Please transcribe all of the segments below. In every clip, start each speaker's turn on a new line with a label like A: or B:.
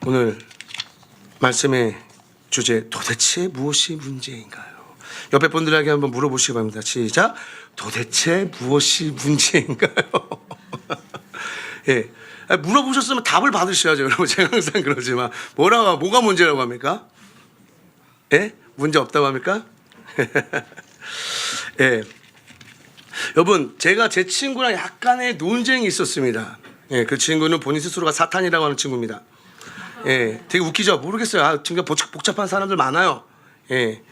A: 오늘 말씀의 주제, 도대체 무엇이 문제인가요? 옆에 분들에게 한번 물어보시기 바랍니다. 시작. 도대체 무엇이 문제인가요? 예. 물어보셨으면 답을 받으셔야죠. 여러분, 제가 항상 그러지만 뭐가 문제라고 합니까? 예? 문제 없다고 합니까? 예. 여러분, 제가 제 친구랑 약간의 논쟁이 있었습니다. 예, 그 친구는 본인 스스로가 사탄이라고 하는 친구입니다. 예, 되게 웃기죠? 모르겠어요. 지금 복잡한 사람들 많아요. 예,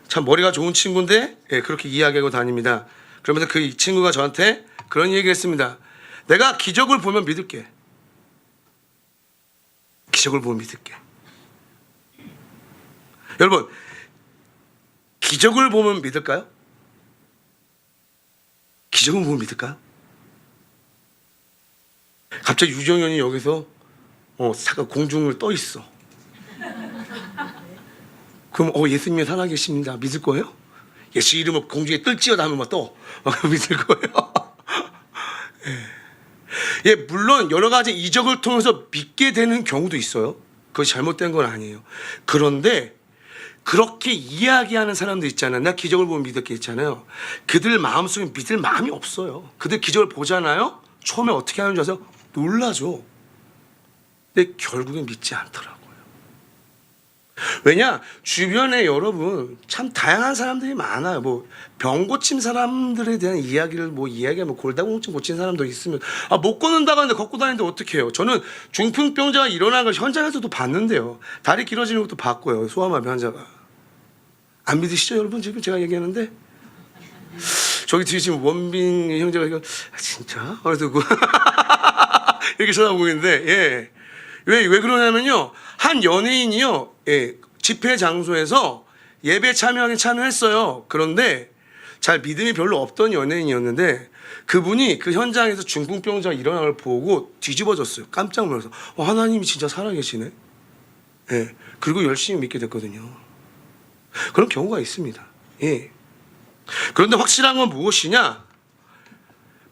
A: 참 머리가 좋은 친구인데, 예, 그렇게 이야기하고 다닙니다. 그러면서 그 친구가 저한테 그런 얘기를 했습니다. 내가 기적을 보면 믿을게. 기적을 보면 믿을게. 여러분, 기적을 보면 믿을까요? 기적을 보면 믿을까요? 갑자기 유정현이 여기서 사가 공중을 떠 있어. 그럼 예수님이 살아계십니다. 믿을 거예요? 예수 이름으로 공중에 뜰지어다 하면 막 떠. 믿을 거예요? 예, 물론 여러 가지 이적을 통해서 믿게 되는 경우도 있어요. 그것이 잘못된 건 아니에요. 그런데 그렇게 이야기하는 사람들 있잖아요. 나 기적을 보면 믿을게 있잖아요. 그들 마음속에 믿을 마음이 없어요. 그들 기적을 보잖아요. 처음에 어떻게 하는 줄 아세요? 놀라죠. 근데 결국엔 믿지 않더라고요. 왜냐? 주변에 여러분 참 다양한 사람들이 많아요. 뭐 병 고친 사람들에 대한 이야기를 이야기하면 골다공증 고친 사람도 있으면 못 걷는다고 하는데 걷고 다니는데 어떻게 해요? 저는 중풍병자가 일어난 걸 현장에서도 봤는데요. 다리 길어지는 것도 봤고요. 소아마비 환자가. 안 믿으시죠, 여러분? 지금 제가 얘기하는데 저기 뒤에 지금 원빈 형제가 이거 진짜? 그래서 이렇게 쳐다보고 있는데, 예. 왜 그러냐면요. 한 연예인이요. 예. 집회 장소에서 예배 참여했어요. 그런데 잘 믿음이 별로 없던 연예인이었는데 그분이 그 현장에서 중풍병자가 일어난 걸 보고 뒤집어졌어요. 깜짝 놀라서. 하나님이 진짜 살아계시네. 예. 그리고 열심히 믿게 됐거든요. 그런 경우가 있습니다. 예. 그런데 확실한 건 무엇이냐?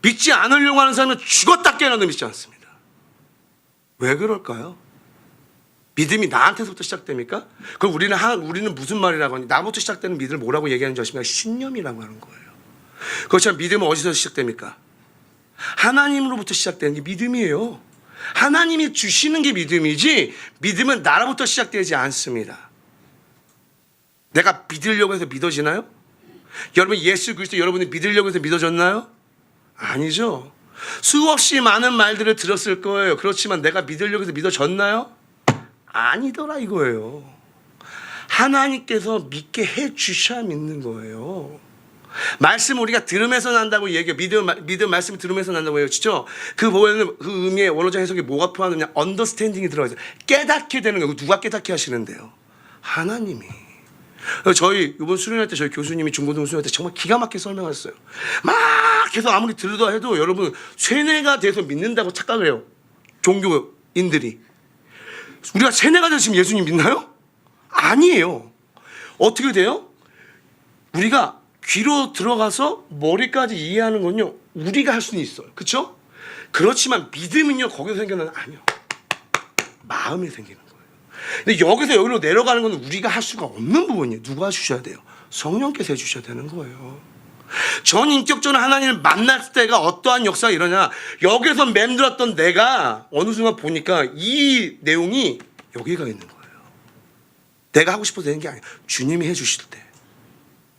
A: 믿지 않으려고 하는 사람은 죽었다 깨어나도 믿지 않습니다. 왜 그럴까요? 믿음이 나한테서부터 시작됩니까? 그럼 우리는 무슨 말이라고 하니? 나부터 시작되는 믿음을 뭐라고 얘기하는지 아십니까? 신념이라고 하는 거예요. 그렇지만 믿음은 어디서 시작됩니까? 하나님으로부터 시작되는 게 믿음이에요. 하나님이 주시는 게 믿음이지 믿음은 나로부터 시작되지 않습니다. 내가 믿으려고 해서 믿어지나요? 여러분 예수 그리스도 여러분이 믿으려고 해서 믿어졌나요? 아니죠. 수없이 많은 말들을 들었을 거예요. 그렇지만 내가 믿으려고 해서 믿어졌나요? 아니더라 이거예요. 하나님께서 믿게 해주셔야 믿는 거예요. 말씀 우리가 들으면서 난다고 얘기해요. 믿음 말씀 들으면서 난다고 얘기하죠. 그 보면은 그 의미의 원어적 해석이 뭐가 포함되냐? 언더스탠딩이 들어가죠. 깨닫게 되는 거예요. 누가 깨닫게 하시는데요? 하나님이. 저희 이번 수련회 때 저희 교수님이 중고등 수련회 때 정말 기가 막히게 설명했어요. 막 계속 아무리 들으다 해도 여러분 세뇌가 돼서 믿는다고 착각을 해요. 종교인들이. 우리가 세뇌가 돼서 지금 예수님 믿나요? 아니에요. 어떻게 돼요? 우리가 귀로 들어가서 머리까지 이해하는 건요 우리가 할 수는 있어요. 그렇죠? 그렇지만 믿음은요 거기서 생기는 건 아니에요. 마음에 생기는 거예요. 근데 여기로 내려가는 건 우리가 할 수가 없는 부분이에요. 누가 해주셔야 돼요? 성령께서 해주셔야 되는 거예요. 전인격적으로 하나님을 만날 때가 어떠한 역사가 일어나냐? 여기서 맴들었던 내가 어느 순간 보니까 이 내용이 여기가 있는 거예요. 내가 하고 싶어서 되는 게 아니에요. 주님이 해주실 때.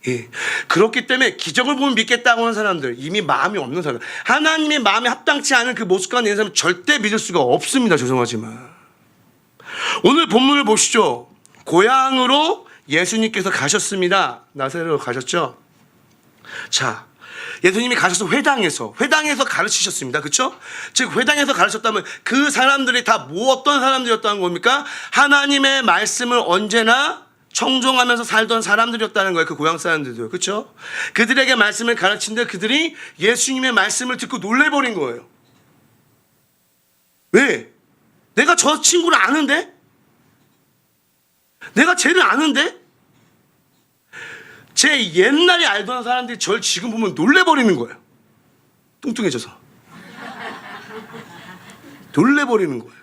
A: 예. 그렇기 때문에 기적을 보면 믿겠다고 하는 사람들, 이미 마음이 없는 사람, 하나님의 마음에 합당치 않은 그 모습과 내는 사람은 절대 믿을 수가 없습니다. 죄송하지만. 오늘 본문을 보시죠. 고향으로 예수님께서 가셨습니다. 나사렛으로 가셨죠. 자, 예수님이 가셔서 회당에서 가르치셨습니다. 그렇죠? 즉 회당에서 가르쳤다면 그 사람들이 다 어떤 사람들이었다는 겁니까? 하나님의 말씀을 언제나 청종하면서 살던 사람들이었다는 거예요. 그 고향 사람들도. 그렇죠? 그들에게 말씀을 가르치는데 그들이 예수님의 말씀을 듣고 놀래버린 거예요. 왜? 내가 저 친구를 아는데? 내가 쟤를 아는데? 제 옛날에 알던 사람들이 저를 지금 보면 놀래버리는 거예요. 뚱뚱해져서. 놀래버리는 거예요.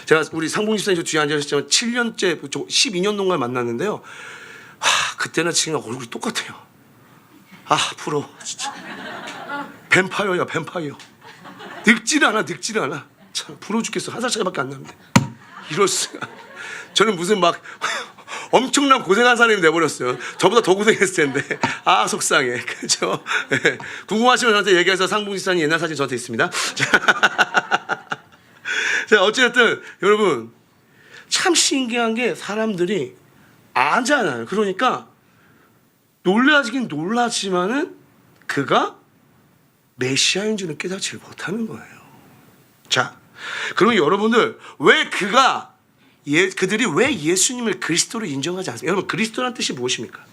A: 제가 우리 상봉 집사님 저 뒤에 앉으셨지만 7년째, 12년 동안 만났는데요. 그때나 지금 얼굴이 똑같아요. 부러워 진짜. 뱀파이어야 뱀파이어. 늙지를 않아. 참 부러워 죽겠어. 한 살 차이밖에 안 나는데 이럴 수가. 저는 무슨 막 엄청난 고생한 사람이 돼버렸어요. 저보다 더 고생했을 텐데. 속상해. 그죠? 네. 궁금하시면 저한테 얘기해서 상봉 집사님 옛날 사진 저한테 있습니다. 자, 어쨌든 여러분 참 신기한 게 사람들이 아잖아요. 그러니까 놀라지긴 놀라지만은 그가 메시아인 줄은 깨닫지 못하는 거예요. 자, 그럼 여러분들 왜 그들이 왜 예수님을 그리스도로 인정하지 않습니까? 여러분 그리스도란 뜻이 무엇입니까?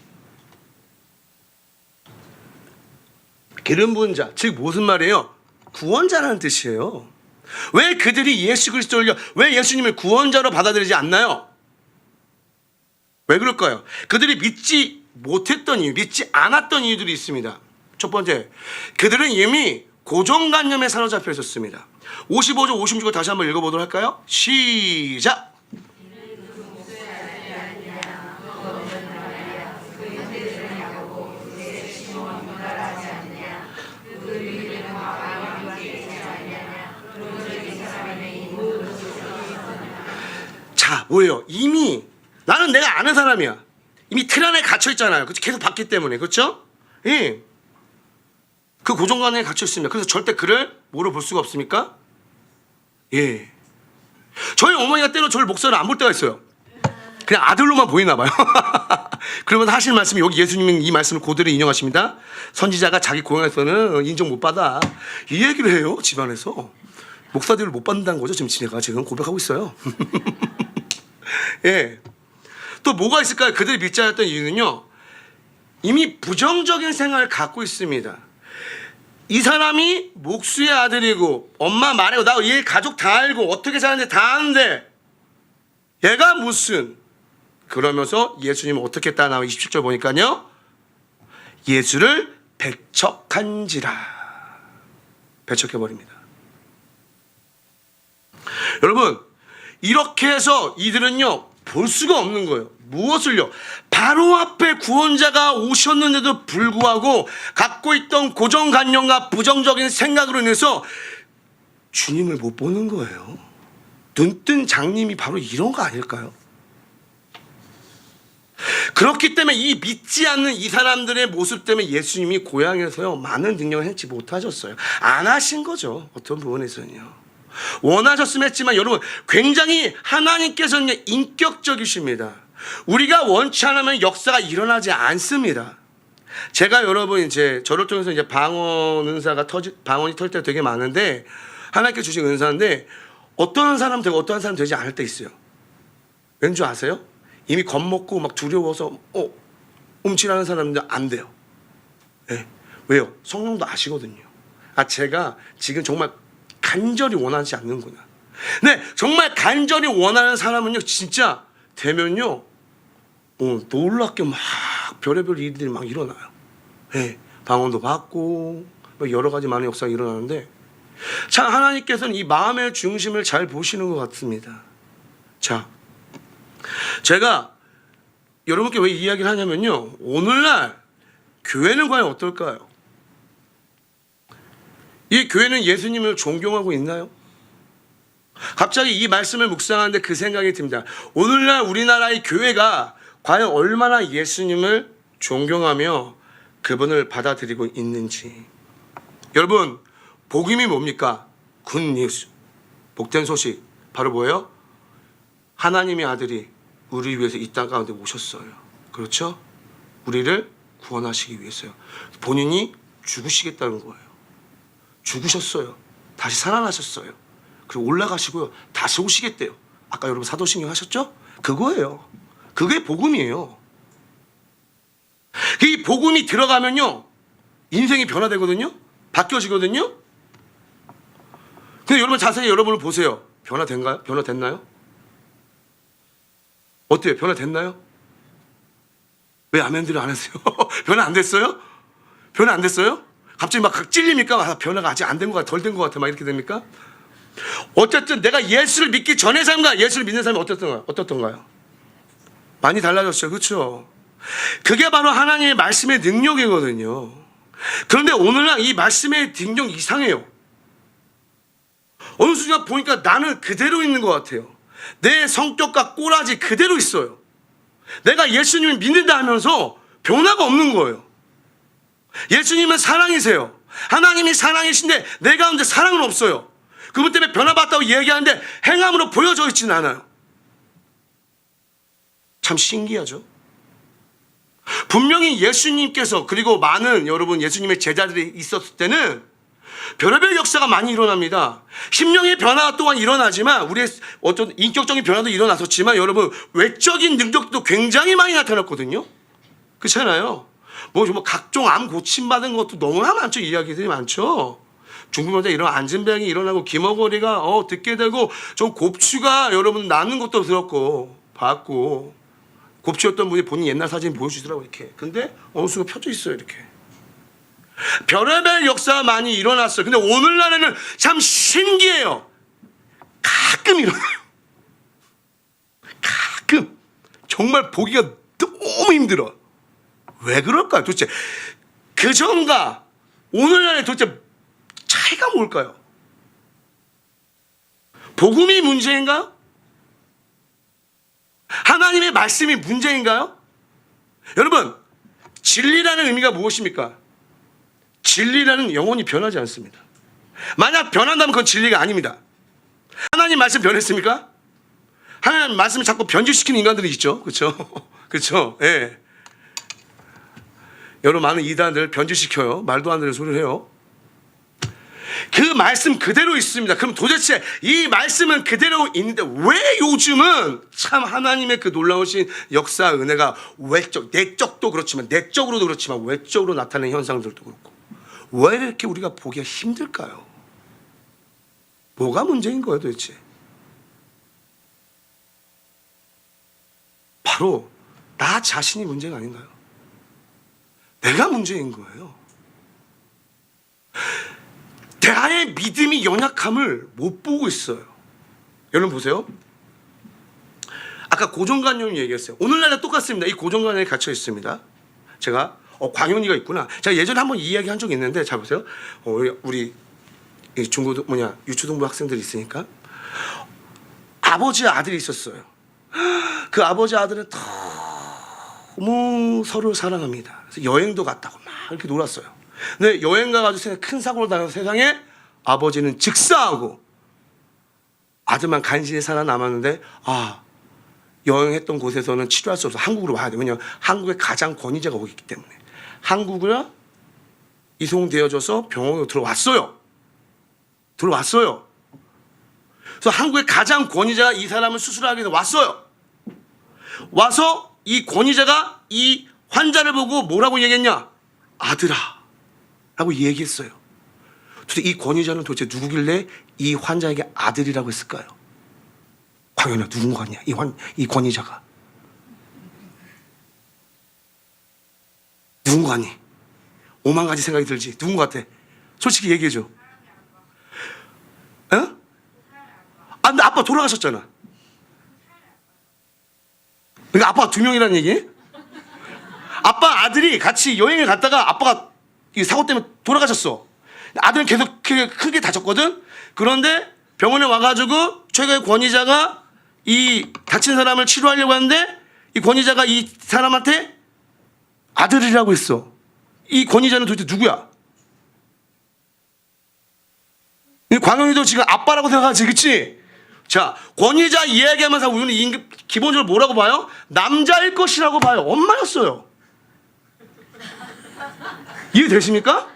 A: 기름 부은 자, 즉 무슨 말이에요? 구원자라는 뜻이에요. 왜 그들이 예수 그리스도를 왜 예수님을 구원자로 받아들이지 않나요? 왜 그럴까요? 그들이 믿지 못했던 이유, 믿지 않았던 이유들이 있습니다. 첫 번째, 그들은 이미 고정관념에 사로잡혀 있었습니다. 55절 56절 다시 한번 읽어보도록 할까요? 시작! 자, 뭐예요? 이미 나는 내가 아는 사람이야. 이미 틀 안에 갇혀 있잖아요. 계속 봤기 때문에. 그렇죠? 예. 그 고정관념에 갇혀 있습니다. 그래서 절대 그를 뭐로 볼 수가 없습니까? 예. 저희 어머니가 때로 저를 목사를 안 볼 때가 있어요. 그냥 아들로만 보이나 봐요. 그러면서 하시는 말씀이 여기 예수님은 이 말씀을 그대로 인용하십니다. 선지자가 자기 고향에서는 인정 못 받아. 이 얘기를 해요. 집안에서. 목사들을 못 받는다는 거죠. 지금 제가 고백하고 있어요. 예. 또 뭐가 있을까요? 그들이 믿지 않았던 이유는요. 이미 부정적인 생각을 갖고 있습니다. 이 사람이 목수의 아들이고 엄마 말해요. 나 얘 가족 다 알고 어떻게 사는데 다 아는데 얘가 무슨 그러면서 예수님은 어떻게 따나와 27절 보니까요. 예수를 배척한지라. 배척해버립니다. 여러분 이렇게 해서 이들은요 볼 수가 없는 거예요. 무엇을요? 바로 앞에 구원자가 오셨는데도 불구하고 갖고 있던 고정관념과 부정적인 생각으로 인해서 주님을 못 보는 거예요. 눈뜬 장님이 바로 이런 거 아닐까요? 그렇기 때문에 이 믿지 않는 이 사람들의 모습 때문에 예수님이 고향에서요 많은 능력을 행치 못하셨어요. 안 하신 거죠. 어떤 부분에서는요. 원하셨으면 했지만 여러분 굉장히 하나님께서는 인격적이십니다. 우리가 원치 않으면 역사가 일어나지 않습니다. 제가 여러분 이제 저를 통해서 이제 방언이 터질 때가 되게 많은데 하나님께 주신 은사인데 어떤 사람 되고 어떠한 사람 되지 않을 때 있어요. 왠지 아세요? 이미 겁먹고 막 두려워서 움찔하는 사람들 안 돼요. 네. 왜요? 성령도 아시거든요. 제가 지금 정말 간절히 원하지 않는구나. 네, 정말 간절히 원하는 사람은요, 진짜 되면요, 놀랍게 막 별의별 일들이 막 일어나요. 네, 방언도 받고 여러 가지 많은 역사가 일어나는데 참 하나님께서는 이 마음의 중심을 잘 보시는 것 같습니다. 자, 제가 여러분께 왜 이 이야기를 하냐면요, 오늘날 교회는 과연 어떨까요? 이 교회는 예수님을 존경하고 있나요? 갑자기 이 말씀을 묵상하는데 그 생각이 듭니다. 오늘날 우리나라의 교회가 과연 얼마나 예수님을 존경하며 그분을 받아들이고 있는지. 여러분, 복음이 뭡니까? 굿뉴스, 복된 소식. 바로 뭐예요? 하나님의 아들이 우리 위해서 이 땅 가운데 오셨어요. 그렇죠? 우리를 구원하시기 위해서요. 본인이 죽으시겠다는 거예요. 죽으셨어요. 다시 살아나셨어요. 그리고 올라가시고요. 다시 오시겠대요. 아까 여러분 사도신경 하셨죠? 그거예요. 그게 복음이에요. 이 복음이 들어가면요, 인생이 변화되거든요. 바뀌어지거든요. 근데 여러분 자세히 여러분을 보세요. 변화된가요? 변화됐나요? 어때요? 변화됐나요? 왜 아멘들을 안 했어요? 변화 안 됐어요? 변화 안 됐어요? 갑자기 막 찔립니까? 변화가 아직 안 된 것 같아, 덜 된 것 같아, 막 이렇게 됩니까? 어쨌든 내가 예수를 믿기 전의 삶과 예수를 믿는 삶이 어떻던가요? 많이 달라졌어요. 그렇죠? 그게 바로 하나님의 말씀의 능력이거든요. 그런데 오늘날 이 말씀의 능력 이상해요. 어느 순간 보니까 나는 그대로 있는 것 같아요. 내 성격과 꼬라지 그대로 있어요. 내가 예수님을 믿는다 하면서 변화가 없는 거예요. 예수님은 사랑이세요. 하나님이 사랑이신데 내 가운데 사랑은 없어요. 그분 때문에 변화받았다고 얘기하는데 행함으로 보여져 있지는 않아요. 참 신기하죠. 분명히 예수님께서 그리고 많은 여러분 예수님의 제자들이 있었을 때는 별의별 역사가 많이 일어납니다. 심령의 변화 또한 일어나지만 우리의 어떤 인격적인 변화도 일어났었지만 여러분 외적인 능력도 굉장히 많이 나타났거든요. 그렇잖아요. 뭐 각종 암 고침받은 것도 너무나 많죠. 이야기들이 많죠. 중풍병자 이런 안진병이 일어나고 기머거리가 듣게 되고 좀 곱추가 여러분 나는 것도 들었고 봤고 곱추였던 분이 본인 옛날 사진 보여주더라고 이렇게. 근데 어느 순간 펴져 있어요 이렇게. 별의별 역사가 많이 일어났어요. 근데 오늘날에는 참 신기해요. 가끔 일어나요. 가끔. 정말 보기가 너무 힘들어. 왜 그럴까요? 도대체 그전과 오늘날의 도대체 차이가 뭘까요? 복음이 문제인가요? 하나님의 말씀이 문제인가요? 여러분, 진리라는 의미가 무엇입니까? 진리라는 영혼이 변하지 않습니다. 만약 변한다면 그건 진리가 아닙니다. 하나님 말씀 변했습니까? 하나님 말씀을 자꾸 변질시키는 인간들이 있죠. 그렇죠? 그렇죠? 예. 여러 많은 이단들 변질시켜요. 말도 안 되는 소리를 해요. 그 말씀 그대로 있습니다. 그럼 도대체 이 말씀은 그대로 있는데 왜 요즘은 참 하나님의 그 놀라우신 역사 은혜가 내적도 그렇지만 내적으로도 그렇지만 외적으로 나타나는 현상들도 그렇고 왜 이렇게 우리가 보기가 힘들까요? 뭐가 문제인 거예요 도대체? 바로 나 자신이 문제가 아닌가요? 내가 문제인 거예요. 나의 믿음이 연약함을 못 보고 있어요. 여러분 보세요. 아까 고정관념 얘기했어요. 오늘날도 똑같습니다. 이 고정관념에 갇혀 있습니다. 제가 광현이가 있구나. 제가 예전에 한번 이야기 한 적이 있는데 잘 보세요. 우리 유초등부 학생들이 있으니까 아버지 아들이 있었어요. 그 아버지 아들은 너무 서로 사랑합니다. 그래서 여행도 갔다고 막 이렇게 놀았어요. 근데 여행 가가지고 큰 사고를 당해서 세상에 아버지는 즉사하고 아들만 간신히 살아남았는데 여행했던 곳에서는 치료할 수 없어서 한국으로 와야 돼요. 왜냐하면 한국에 가장 권위자가 오기 때문에 한국으로 이송되어져서 병원으로 들어왔어요. 그래서 한국의 가장 권위자가 이 사람을 수술하기 위해서 왔어요. 와서 이 권위자가 이 환자를 보고 뭐라고 얘기했냐? 아들아 라고 얘기했어요. 도대체 이 권위자는 도대체 누구길래 이 환자에게 아들이라고 했을까요? 광현아 누군 거 같냐? 이 권위자가 누군 거 같니? 오만 가지 생각이 들지. 누군 거 같아? 솔직히 얘기해줘. 근데 아빠 돌아가셨잖아. 그러니까 아빠가 2명이라는 얘기? 아빠 아들이 같이 여행을 갔다가 아빠가 이 사고 때문에 돌아가셨어. 아들은 계속 크게 다쳤거든. 그런데 병원에 와가지고 최고의 권위자가 이 다친 사람을 치료하려고 하는데 이 권위자가 이 사람한테 아들이라고 했어. 이 권위자는 도대체 누구야? 광현이도 지금 아빠라고 생각하지, 그치? 자, 권위자 이야기하면서 우리는 기본적으로 뭐라고 봐요? 남자일 것이라고 봐요. 엄마였어요. 이해되십니까?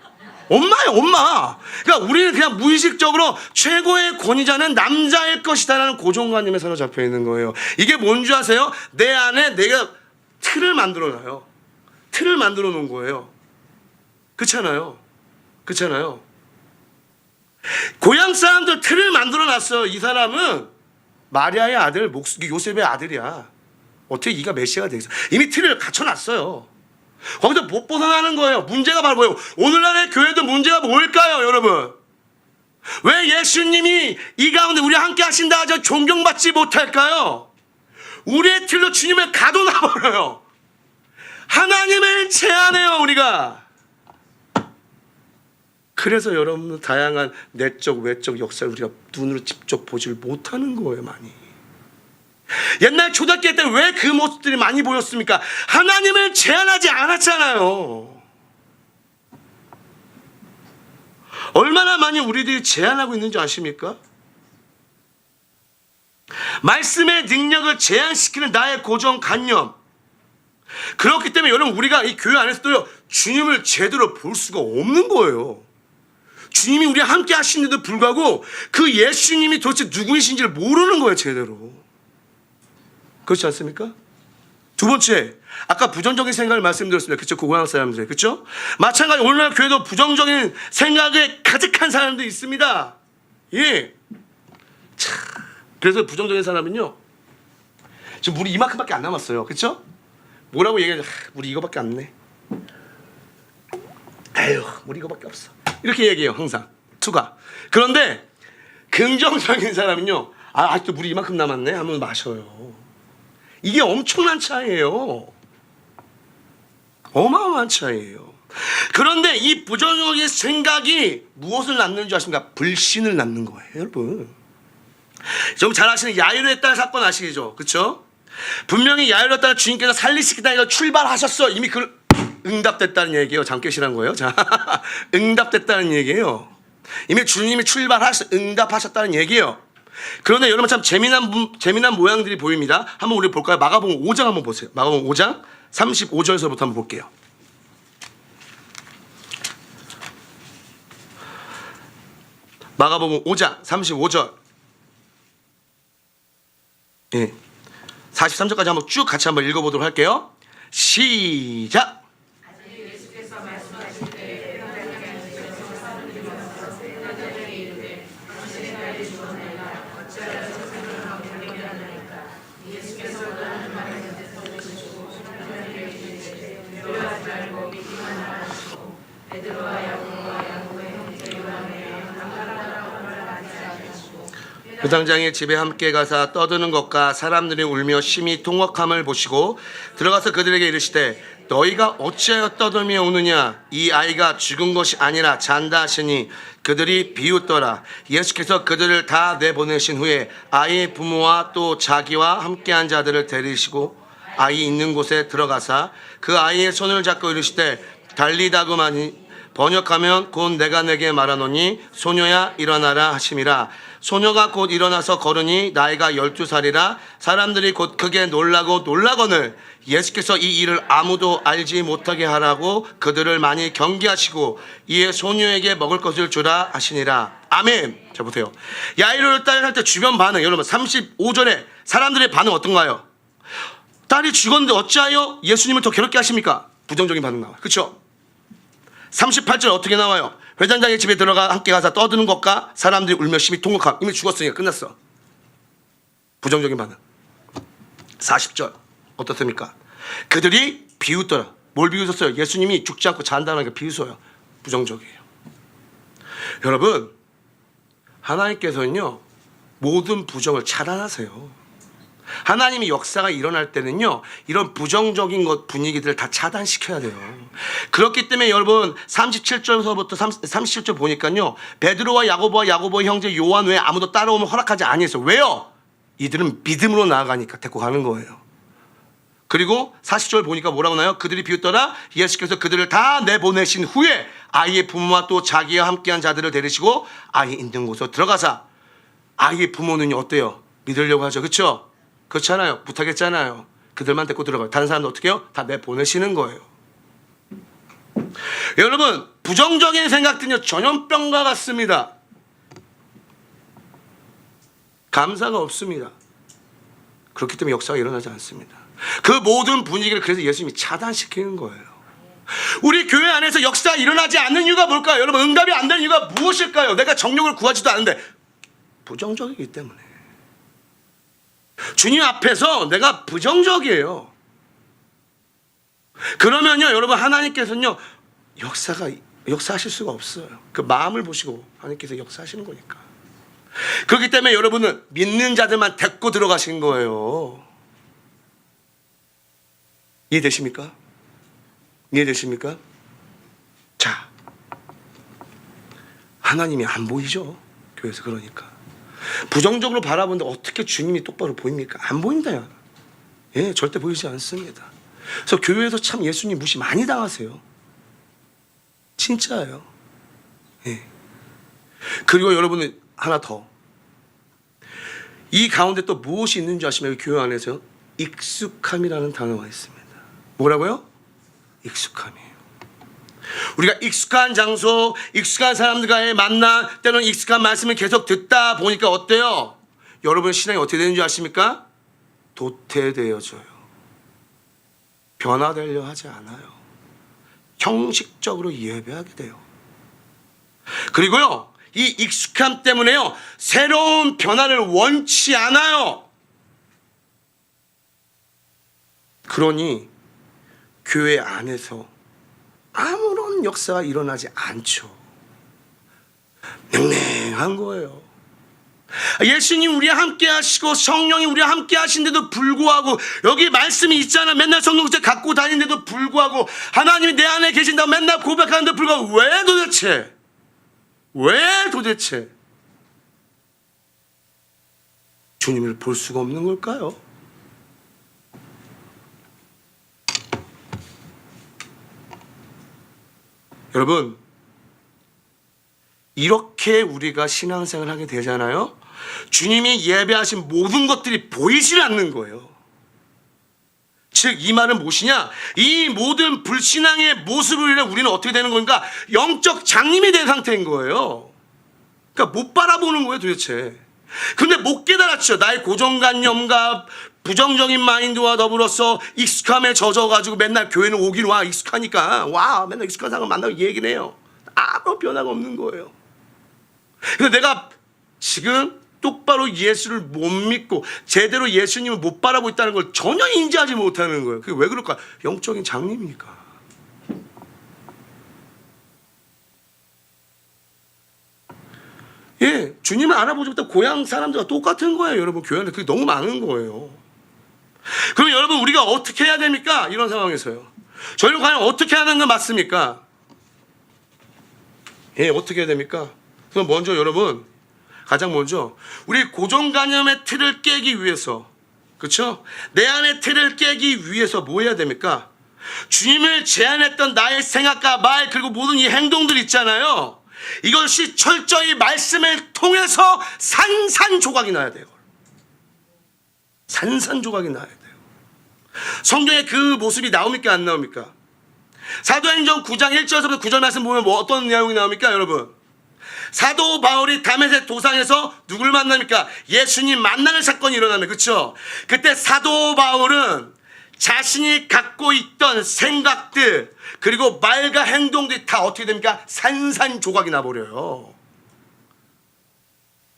A: 엄마예요, 엄마. 그러니까 우리는 그냥 무의식적으로 최고의 권위자는 남자일 것이다라는 고정관념에 사로잡혀 있는 거예요. 이게 뭔지 아세요? 내 안에 내가 틀을 만들어놔요. 틀을 만들어 놓은 거예요. 그렇잖아요. 고향 사람들 틀을 만들어 놨어요. 이 사람은 마리아의 아들, 요셉의 아들이야. 어떻게 이가 메시아가 되겠어? 이미 틀을 갖춰놨어요. 거기서 못 벗어나는 거예요. 문제가 바로 뭐예요? 오늘날의 교회도 문제가 뭘까요, 여러분? 왜 예수님이 이 가운데 우리와 함께 하신다 하죠. 존경받지 못할까요? 우리의 틀로 주님을 가둬놔버려요. 하나님을 제한해요, 우리가. 그래서 여러분 다양한 내적 외적 역사를 우리가 눈으로 직접 보질 못하는 거예요, 많이. 옛날 초등학교 때 왜 그 모습들이 많이 보였습니까? 하나님을 제한하지 않았잖아요. 얼마나 많이 우리들이 제한하고 있는지 아십니까? 말씀의 능력을 제한시키는 나의 고정관념. 그렇기 때문에 여러분 우리가 이 교회 안에서도 주님을 제대로 볼 수가 없는 거예요. 주님이 우리와 함께 하시는데도 불구하고 그 예수님이 도대체 누구이신지를 모르는 거예요, 제대로. 그렇지 않습니까? 두 번째, 아까 부정적인 생각을 말씀드렸습니다. 그렇죠? 고향 사람들의. 그렇죠? 마찬가지 오늘날 교회도 부정적인 생각에 가득한 사람들이 있습니다. 예. 참. 그래서 부정적인 사람은요, 지금 물이 이만큼밖에 안 남았어요. 그렇죠? 뭐라고 얘기하죠? 물이 이거밖에 안 내. 아유, 물이 이거밖에 없어. 이렇게 얘기해요, 항상. 투가. 그런데 긍정적인 사람은요, 아직도 물이 이만큼 남았네 하면 마셔요. 이게 엄청난 차이예요. 어마어마한 차이예요. 그런데 이 부정적인 생각이 무엇을 낳는 줄 아십니까? 불신을 낳는 거예요, 여러분. 좀 잘 아시는 야이로의 딸 사건 아시죠? 그렇죠? 분명히 야이로의 딸 주님께서 살리시겠다니까 출발하셨어. 이미 그 응답됐다는 얘기예요. 잠깨시란 거예요. 자, 응답됐다는 얘기예요. 이미 주님이 출발하셔 응답하셨다는 얘기예요. 그런데 여러분 참 재미난 모양들이 보입니다. 한번 우리 볼까요? 마가복음 5장 한번 보세요. 마가복음 5장 35절서부터 한번 볼게요. 마가복음 5장 35절. 예. 43절까지 한번 쭉 같이 한번 읽어보도록 할게요. 시작. 그 당장에 집에 함께 가사 떠드는 것과 사람들이 울며 심히 통곡함을 보시고 들어가서 그들에게 이르시되 너희가 어찌하여 떠들며 우느냐 이 아이가 죽은 것이 아니라 잔다 하시니 그들이 비웃더라. 예수께서 그들을 다 내보내신 후에 아이의 부모와 또 자기와 함께한 자들을 데리시고 아이 있는 곳에 들어가사 그 아이의 손을 잡고 이르시되 달리다그마니 번역하면 곧 내가 내게 말하노니 소녀야 일어나라 하심이라. 소녀가 곧 일어나서 걸으니 나이가 12살이라 사람들이 곧 크게 놀라거늘 예수께서 이 일을 아무도 알지 못하게 하라고 그들을 많이 경계하시고 이에 소녀에게 먹을 것을 주라 하시니라. 아멘. 자 보세요. 야이로의 딸 할 때 주변 반응 여러분 35절에 사람들의 반응 어떤가요? 딸이 죽었는데 어찌하여 예수님을 더 괴롭게 하십니까? 부정적인 반응 나와요. 그렇죠? 38절 어떻게 나와요? 회장장의 집에 들어가 함께 가서 떠드는 것과 사람들이 울며 심히 통곡함. 이미 죽었으니까 끝났어. 부정적인 반응. 40절 어떻습니까? 그들이 비웃더라. 뭘 비웃었어요? 예수님이 죽지 않고 잔다는 게 비웃어요. 부정적이에요. 여러분 하나님께서는요 모든 부정을 차단하세요. 하나님의 역사가 일어날 때는요 이런 부정적인 것 분위기들을 다 차단시켜야 돼요. 그렇기 때문에 여러분 37절서부터 37절 보니까요 베드로와 야고보 형제 요한 외에 아무도 따라오면 허락하지 아니했어요. 왜요? 이들은 믿음으로 나아가니까 데리고 가는 거예요. 그리고 40절 보니까 뭐라고 나요? 그들이 비웃더라. 예수께서 그들을 다 내보내신 후에 아이의 부모와 또 자기와 함께한 자들을 데리시고 아이 있는 곳으로 들어가사. 아이의 부모는 어때요? 믿으려고 하죠. 그렇죠? 그렇잖아요. 못하겠잖아요. 그들만 데리고 들어가요. 다른 사람도 어떻게 해요? 다 내보내시는 거예요. 여러분 부정적인 생각들은요 전염병과 같습니다. 감사가 없습니다. 그렇기 때문에 역사가 일어나지 않습니다. 그 모든 분위기를 그래서 예수님이 차단시키는 거예요. 우리 교회 안에서 역사가 일어나지 않는 이유가 뭘까요? 여러분 응답이 안 되는 이유가 무엇일까요? 내가 정력을 구하지도 않은데 부정적이기 때문에. 주님 앞에서 내가 부정적이에요. 그러면요 여러분 하나님께서는요 역사하실 수가 없어요. 그 마음을 보시고 하나님께서 역사하시는 거니까. 그렇기 때문에 여러분은 믿는 자들만 데리고 들어가신 거예요. 이해되십니까? 이해되십니까? 자, 하나님이 안 보이죠? 교회에서. 그러니까 부정적으로 바라보는데 어떻게 주님이 똑바로 보입니까? 안 보인다. 예, 절대 보이지 않습니다. 그래서 교회에서 참 예수님 무시 많이 당하세요. 진짜예요. 예. 그리고 여러분은 하나 더, 이 가운데 또 무엇이 있는 줄 아시면 교회 안에서 익숙함이라는 단어가 있습니다. 뭐라고요? 익숙함이에요. 우리가 익숙한 장소, 익숙한 사람들과의 만남, 때로는 익숙한 말씀을 계속 듣다 보니까 어때요? 여러분의 신앙이 어떻게 되는 줄 아십니까? 도태되어져요. 변화되려 하지 않아요. 형식적으로 예배하게 돼요. 그리고요, 이 익숙함 때문에요, 새로운 변화를 원치 않아요. 그러니 교회 안에서 아무런 역사가 일어나지 않죠. 맹맹한 거예요. 예수님 우리와 함께 하시고 성령이 우리와 함께 하신데도 불구하고, 여기 말씀이 있잖아. 맨날 성경책 갖고 다니는데도 불구하고, 하나님이 내 안에 계신다고 맨날 고백하는데도 불구하고, 왜 도대체 주님을 볼 수가 없는 걸까요? 여러분, 이렇게 우리가 신앙생활을 하게 되잖아요. 주님이 예배하신 모든 것들이 보이질 않는 거예요. 즉, 이 말은 무엇이냐? 이 모든 불신앙의 모습을 위해 우리는 어떻게 되는 건가? 영적 장님이 된 상태인 거예요. 그러니까 못 바라보는 거예요, 도대체. 근데 못 깨달았죠. 나의 고정관념과 부정적인 마인드와 더불어서 익숙함에 젖어가지고 맨날 교회는 오긴 와. 익숙하니까. 와, 맨날 익숙한 사람 만나고 얘기는 해요. 아무 변화가 없는 거예요. 근데 내가 지금 똑바로 예수를 못 믿고 제대로 예수님을 못 바라보고 있다는 걸 전혀 인지하지 못하는 거예요. 그게 왜 그럴까? 영적인 장님이니까. 예, 주님을 알아보지 못한 고향 사람들과 똑같은 거예요, 여러분. 교회 안에 그게 너무 많은 거예요. 그럼 여러분, 우리가 어떻게 해야 됩니까? 이런 상황에서요. 저희는 과연 어떻게 하는 건 맞습니까? 예, 어떻게 해야 됩니까? 그럼 먼저 여러분, 가장 먼저 우리 고정관념의 틀을 깨기 위해서, 그렇죠? 내 안의 틀을 깨기 위해서 뭐 해야 됩니까? 주님을 제안했던 나의 생각과 말, 그리고 모든 이 행동들 있잖아요. 이것이 철저히 말씀을 통해서 산산조각이 나야 돼요. 산산조각이 나야 돼요. 성경에 그 모습이 나옵니까? 안 나옵니까? 사도행전 9장 1절부터 9절 말씀 보면 뭐 어떤 내용이 나옵니까, 여러분? 사도 바울이 다메섹 도상에서 누굴 만납니까? 예수님 만나는 사건이 일어나면, 그렇죠? 그때 사도 바울은 자신이 갖고 있던 생각들, 그리고 말과 행동들이 다 어떻게 됩니까? 산산조각이 나버려요.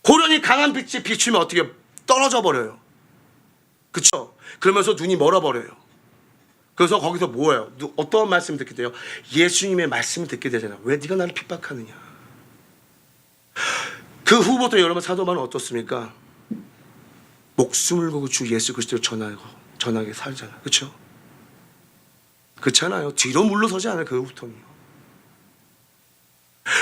A: 고련히 강한 빛이 비추면 어떻게 떨어져 버려요. 그렇죠? 그러면서 눈이 멀어버려요. 그래서 거기서 뭐예요? 어떤 말씀을 듣게 돼요? 예수님의 말씀을 듣게 되잖아요. 왜 네가 나를 핍박하느냐? 그 후부터 여러분, 사도 바울은 어떻습니까? 목숨을 걸고 주 예수 그리스도를 전하게 살잖아요. 그렇죠? 그렇잖아요. 뒤로 물러서지 않아요. 그 후부터는요.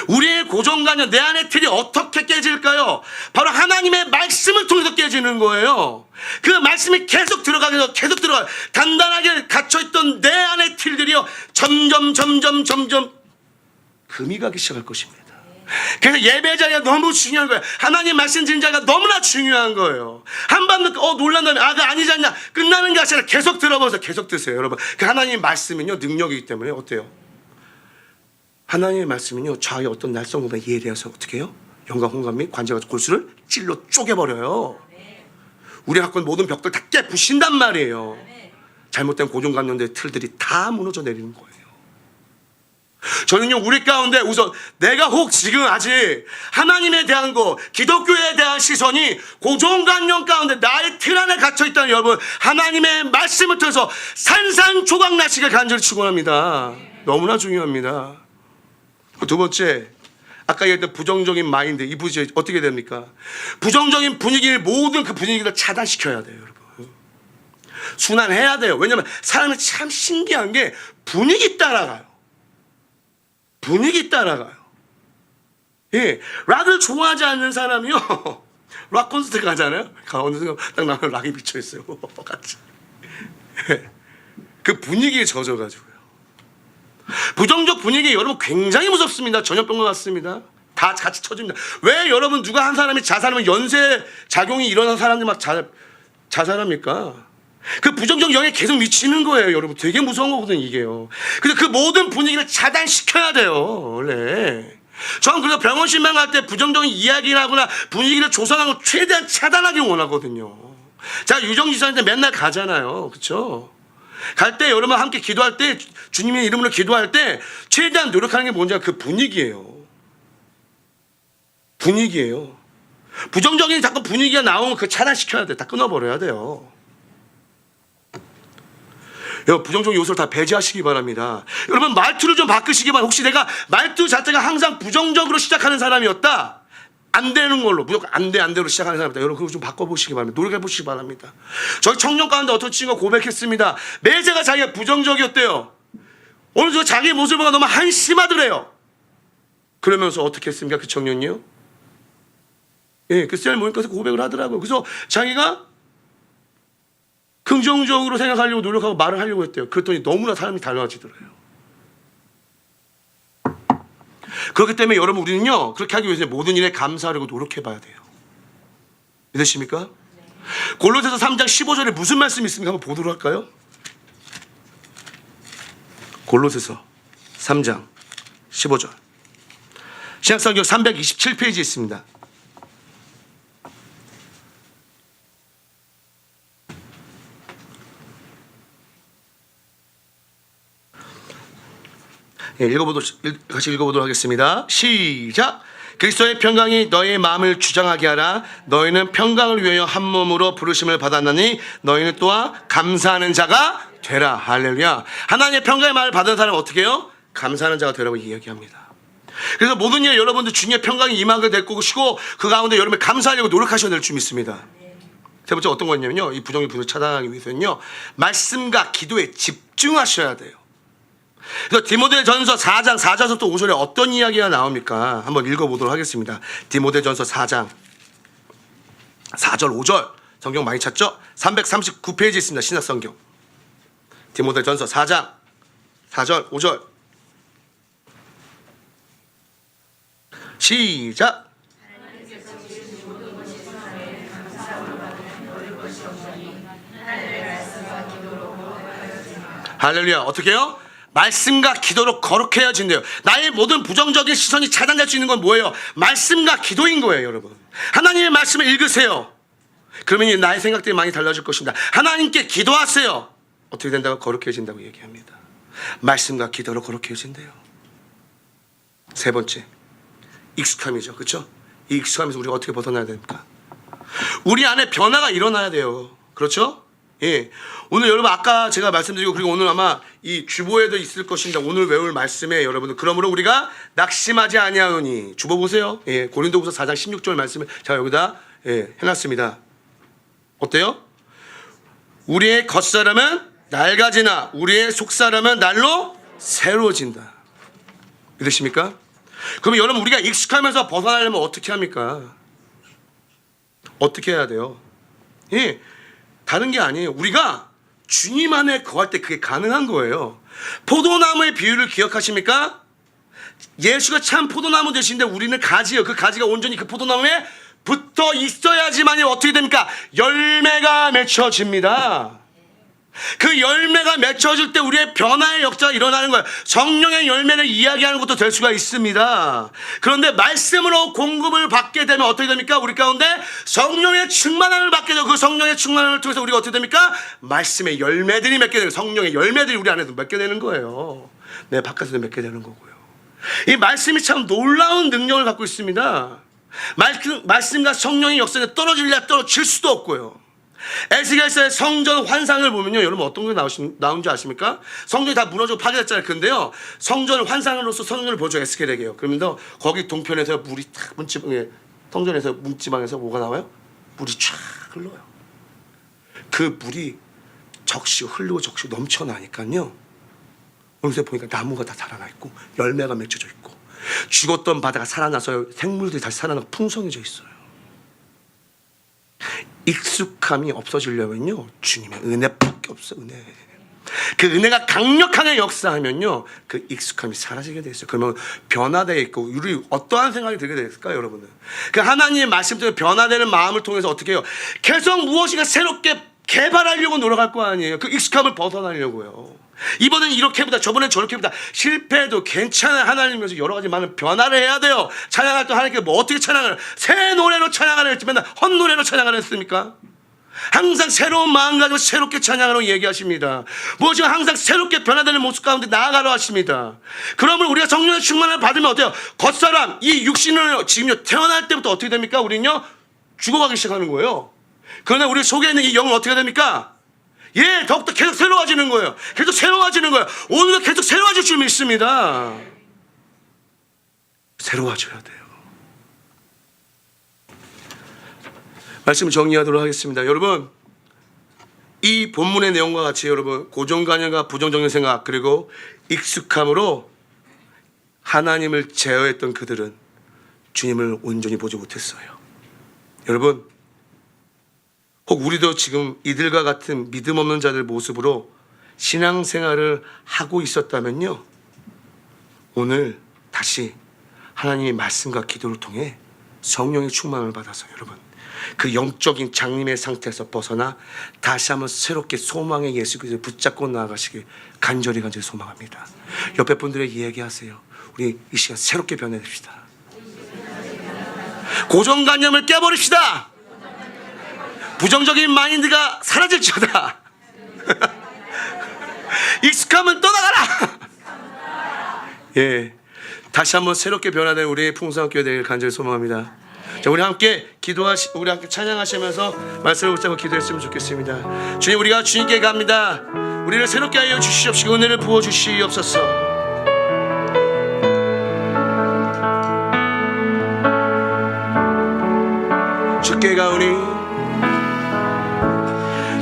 A: 우리의 고정관념, 내 안의 틀이 어떻게 깨질까요? 바로 하나님의 말씀을 통해서 깨지는 거예요. 그 말씀이 계속 들어가서 계속 들어가요. 단단하게 갇혀있던 내 안의 틀들이요, 점점 금이 가기 시작할 것입니다. 그래서 예배 자리가 너무 중요한 거예요. 하나님 말씀 듣는 자리가 너무나 중요한 거예요. 한 번 듣고 놀란 다음에 그거 아니지 않냐, 끝나는 게 아니라 계속 들어보세요. 계속 드세요, 여러분. 그 하나님의 말씀은요, 능력이기 때문에 어때요? 하나님의 말씀은요, 좌우의 어떤 날성보다 예리해서 어떻게 해요? 영과 혼감 및 관절과 골수를 찔러 쪼개버려요. 우리가 갖고 있는 모든 벽들 다 깨부신단 말이에요. 잘못된 고정관념들의 틀들이 다 무너져 내리는 거예요. 저는요, 우리 가운데 우선 내가 혹 지금 아직 하나님에 대한 거, 기독교에 대한 시선이 고정관념 가운데 나의 틀 안에 갇혀있다는 여러분, 하나님의 말씀을 통해서 산산조각 나시길 간절히 축원합니다. 너무나 중요합니다. 두 번째, 아까 얘기했던 부정적인 마인드, 이 부지 어떻게 됩니까? 부정적인 분위기를, 모든 그 분위기를 차단시켜야 돼요, 여러분. 순환해야 돼요. 왜냐하면 사람이 참 신기한 게 분위기 따라가요. 분위기 따라가요. 예, 락을 좋아하지 않는 사람이요, 락 콘서트 가잖아요. 어느 순간 딱 나면 락이 비쳐 있어요. 같이. 그 분위기에 젖어가지고요. 부정적 분위기 여러분 굉장히 무섭습니다. 전염병과 같습니다. 다 같이 터집니다. 왜 여러분 누가 한 사람이 자살하면 연쇄 작용이 일어난 사람들이 막 자살합니까? 그 부정적 영향이 계속 미치는 거예요, 여러분. 되게 무서운 거거든요, 이게요. 그래서 그 모든 분위기를 차단시켜야 돼요, 원래. 저는 그래서 병원 신방 갈 때 부정적인 이야기를 하거나 분위기를 조성하고 최대한 차단하기 원하거든요. 제가 유정지사한테 맨날 가잖아요, 그렇죠? 갈 때 여러분 함께 기도할 때, 주님의 이름으로 기도할 때 최대한 노력하는 게 뭔지 그 분위기예요. 분위기예요. 부정적인 자꾸 분위기가 나오면 그 차단시켜야 돼. 다 끊어버려야 돼요. 여러분, 부정적 요소를 다 배제하시기 바랍니다. 여러분, 말투를 좀 바꾸시기 바랍니다. 혹시 내가 말투 자체가 항상 부정적으로 시작하는 사람이었다, 안 되는 걸로, 무조건 안 돼로 시작하는 사람이다, 여러분 그거 좀 바꿔보시기 바랍니다. 노력해보시기 바랍니다. 저희 청년 가운데 어떤 친구가 고백했습니다. 매제가 자기가 부정적이었대요. 오늘 저 자기 모습을 보고 너무 한심하더래요. 그러면서 어떻게 했습니까, 그 청년이요? 예, 그 셀 모임에서 고백을 하더라고요. 그래서 자기가 긍정적으로 생각하려고 노력하고 말을 하려고 했대요. 그랬더니 너무나 사람이 달라지더래요. 그렇기 때문에 여러분, 우리는요, 그렇게 하기 위해서 모든 일에 감사하려고 노력해봐야 돼요. 믿으십니까? 골로새서 3장 15절에 무슨 말씀이 있습니까? 한번 보도록 할까요? 골로새서 3장 15절. 신약성경 327페이지에 있습니다. 예, 같이 읽어보도록 하겠습니다. 시작. 그리스도의 평강이 너희의 마음을 주장하게 하라. 너희는 평강을 위하여 한 몸으로 부르심을 받았나니 너희는 또한 감사하는 자가 되라. 할렐루야. 하나님의 평강의 마음을 받은 사람은 어떻게 해요? 감사하는 자가 되라고 이야기합니다. 그래서 모든 일 여러분들 주님의 평강이 임하게 될 것이고, 그 가운데 여러분이 감사하려고 노력하셔야 될 줄 믿습니다. 세 번째 어떤 거냐면요, 이 부정의 분을 차단하기 위해서는요, 말씀과 기도에 집중하셔야 돼요. 그래서 디모데전서 4장 4절부터 5절에 어떤 이야기가 나옵니까? 한번 읽어보도록 하겠습니다. 디모데전서 4장 4절 5절. 성경 많이 찾죠? 339페이지에 있습니다. 신약성경. 디모데전서 4장 4절 5절. 시작. 할렐루야. 어떻게 해요? 말씀과 기도로 거룩해야진대요. 나의 모든 부정적인 시선이 차단될 수 있는 건 뭐예요? 말씀과 기도인 거예요, 여러분. 하나님의 말씀을 읽으세요. 그러면 나의 생각들이 많이 달라질 것입니다. 하나님께 기도하세요. 어떻게 된다고? 거룩해진다고 얘기합니다. 말씀과 기도로 거룩해진대요. 세 번째, 익숙함이죠. 그렇죠? 이 익숙함에서 우리가 어떻게 벗어나야 됩니까? 우리 안에 변화가 일어나야 돼요. 그렇죠? 예. 오늘 여러분, 아까 제가 말씀드리고, 그리고 오늘 아마 이 주보에도 있을 것입니다. 오늘 외울 말씀에 여러분들, 그러므로 우리가 낙심하지 아니하노니. 주보 보세요. 예. 고린도후서 4장 16절 말씀을 제가 여기다 해놨습니다. 어때요? 우리의 겉사람은 낡아지나 우리의 속사람은 날로 새로워진다. 믿으십니까? 그러면 여러분, 우리가 익숙하면서 벗어나려면 어떻게 합니까? 어떻게 해야 돼요? 예. 다른 게 아니에요. 우리가 주님 안에 거할 때 그게 가능한 거예요. 포도나무의 비유를 기억하십니까? 예수가 참 포도나무 되시는데 우리는 가지예요. 그 가지가 온전히 그 포도나무에 붙어 있어야지만이 어떻게 됩니까? 열매가 맺혀집니다. 그 열매가 맺혀질 때 우리의 변화의 역사가 일어나는 거예요. 성령의 열매를 이야기하는 것도 될 수가 있습니다. 그런데 말씀으로 공급을 받게 되면 어떻게 됩니까? 우리 가운데 성령의 충만함을 받게 되고, 그 성령의 충만함을 통해서 우리가 어떻게 됩니까? 말씀의 열매들이 맺게 되는, 성령의 열매들이 우리 안에도 맺게 되는 거예요. 내 바깥에도 맺게 되는 거고요. 이 말씀이 참 놀라운 능력을 갖고 있습니다. 말씀과 성령의 역사에 떨어질 수도 없고요. 에스겔서의 성전 환상을 보면요, 여러분 어떤 게 나온 줄 아십니까? 성전이 다 무너지고 파괴됐잖아요. 근데요, 성전 환상으로서 성전을 보죠, 에스겔에게요. 그러면서 거기 동편에서 물이 탁 문지방에, 성전에서 문지방에서 뭐가 나와요? 물이 쫙 흘러요. 그 물이 적시고 흐르고 적시고 넘쳐나니까요, 오늘서 보니까 나무가 다 살아나 있고 열매가 맺혀져 있고 죽었던 바다가 살아나서 생물들이 다시 살아나고 풍성해져 있어요. 익숙함이 없어지려면요, 주님의 은혜밖에 없어. 은혜. 그 은혜가 강력하게 역사하면요, 그 익숙함이 사라지게 돼 있어요. 그러면 변화되어 있고, 우리 어떠한 생각이 들게 됐을까요, 여러분은? 그 하나님의 말씀 때문에 변화되는 마음을 통해서 어떻게 해요? 계속 무엇인가 새롭게 개발하려고 노력할 거 아니에요. 그 익숙함을 벗어나려고요. 이번엔 이렇게 해보다, 저번엔 저렇게 해보다. 실패해도 괜찮아요. 하나님께서 여러 가지 많은 변화를 해야 돼요. 찬양할 때 하나님께 뭐 어떻게 찬양을, 새 노래로 찬양하라 했지만 헛노래로 찬양하라 했습니까? 항상 새로운 마음 가지고 새롭게 찬양하라고 얘기하십니다. 무엇인가 항상 새롭게 변화되는 모습 가운데 나아가라 하십니다. 그러면 우리가 성령의 충만을 받으면 어때요? 겉사람, 이 육신을 지금요, 태어날 때부터 어떻게 됩니까? 우리는요, 죽어가기 시작하는 거예요. 그러나 우리 속에 있는 이 영은 어떻게 됩니까? 예, 더욱더 계속 새로워지는 거예요. 계속 새로워지는 거예요. 오늘도 계속 새로워질 줄 믿습니다. 새로워져야 돼요. 말씀을 정리하도록 하겠습니다. 여러분, 이 본문의 내용과 같이 여러분, 고정관념과 부정적인 생각 그리고 익숙함으로 하나님을 제어했던 그들은 주님을 온전히 보지 못했어요. 여러분, 혹 우리도 지금 이들과 같은 믿음 없는 자들 모습으로 신앙생활을 하고 있었다면요, 오늘 다시 하나님의 말씀과 기도를 통해 성령의 충만을 받아서 여러분, 그 영적인 장님의 상태에서 벗어나 다시 한번 새롭게 소망의 예수 그리스도를 붙잡고 나아가시길 간절히 소망합니다. 옆에 분들에게 얘기하세요. 우리 이 시간 새롭게 변해냅시다. 고정관념을 깨버립시다. 부정적인 마인드가 사라질지어다. 익숙함은 떠나가라. 예, 다시 한번 새롭게 변화된 우리의 풍성교회 되길 간절히 소망합니다. 자, 우리 함께 우리 함께 찬양하시면서 말씀을 붙잡고 기도했으면 좋겠습니다. 주님, 우리가 주님께 갑니다. 우리를 새롭게 하여 주시옵시고 은혜를 부어 주시옵소서. 주께 가오니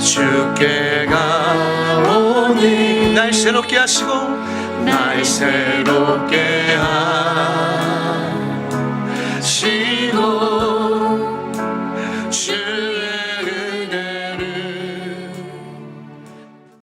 A: 주께 가오니 날 새롭게 하시고 날 새롭게 하시고 주